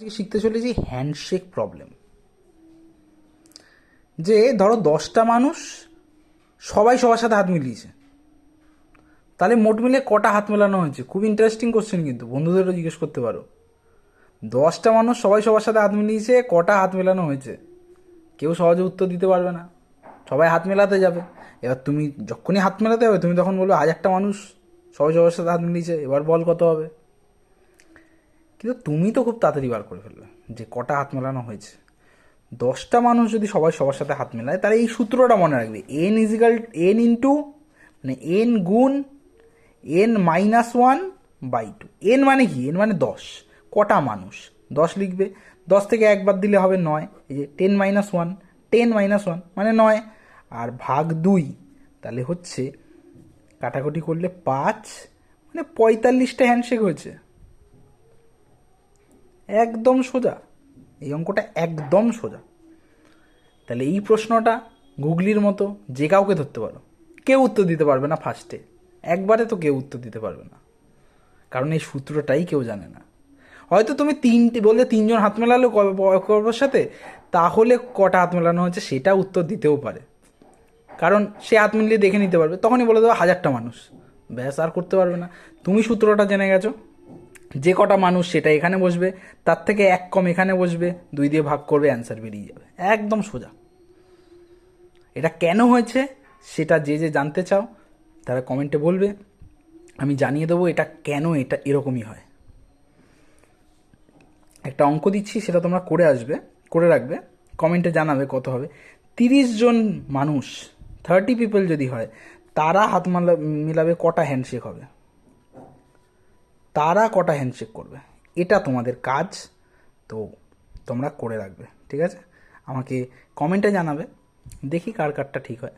আজকে শিখতে চলেছি হ্যান্ডশেক প্রবলেম। যে ধরো 10টা মানুষ সবাই সবার সাথে হাত মিলিয়েছে, তাহলে মোট মিলে কটা হাত মেলানো হয়েছে? খুব ইন্টারেস্টিং কোশ্চেন, কিন্তু বন্ধুদেরও জিজ্ঞেস করতে পারো। 10টা মানুষ সবাই সবার সাথে হাত মিলিয়েছে, কটা হাত মেলানো হয়েছে? কেউ সহজে উত্তর দিতে পারবে না, সবাই হাত মেলাতে যাবে। এবার তুমি যখনই হাত মেলাতে হবে তুমি তখন বলবে 1000টা মানুষ সবাই সবার সাথে হাত মিলিয়েছে, এবার বল কত হবে। কিন্তু তুমি তো খুব তাড়াতাড়ি বার করে ফেলবে যে কটা হাত মেলানো হয়েছে। 10টা মানুষ যদি সবাই সবার সাথে হাত মেলায়, তাহলে এই সূত্রটা মনে রাখবে, এন ইজিক্যাল এন ইন্টু মানে এন গুণ n-1/2। এন মানে কি? এন মানে 10। কটা মানুষ? 10 লিখবে, 10 থেকে একবার দিলে হবে 9, এই যে 10-1, 10-1 মানে 9, আর ভাগ 2, তাহলে হচ্ছে কাটাকুটি করলে 5, মানে 45টা হ্যান্ডশেক হয়েছে। একদম সোজা, এই অঙ্কটা একদম সোজা। তাহলে এই প্রশ্নটা গুগলির মতো, যে কাউকে ধরতে পারো, কেউ উত্তর দিতে পারবে না ফার্স্টে, একবারে তো কেউ উত্তর দিতে পারবে না, কারণ এই সূত্রটাই কেউ জানে না। হয়তো তুমি বললে 3জন হাত মেলালো কারোর সাথে, তাহলে কটা হাত মেলানো হচ্ছে সেটা উত্তর দিতেও পারে, কারণ সে হাত মিলিয়ে দেখে নিতে পারবে, তখনই বলে দেবো 1000টা মানুষ, ব্যাস, আর করতে পারবে না। তুমি সূত্রটা জেনে গেছো, যে কটা মানুষ সেটা এখানে বসবে, তার থেকে এক কম এখানে বসবে, 2 দিয়ে ভাগ করবে, অ্যান্সার বেরিয়ে যাবে, একদম সোজা। এটা কেন হয়েছে সেটা যে যে জানতে চাও তারা কমেন্টে বলবে, আমি জানিয়ে দেবো এটা কেন এটা এরকমই হয়। একটা অঙ্ক দিচ্ছি, সেটা তোমরা করে রাখবে, কমেন্টে জানাবে কত হবে। 30জন মানুষ, 30 পিপল যদি হয়, তারা হাত মিলাবে, কটা হ্যান্ডশেক হবে? তারা কটা হ্যান্ডশেক করবে, এটা তোমাদের কাজ। তো তোমরা করে রাখবে, ঠিক আছে? আমাকে কমেন্টে জানাবে, দেখি কার কারটা ঠিক হয়।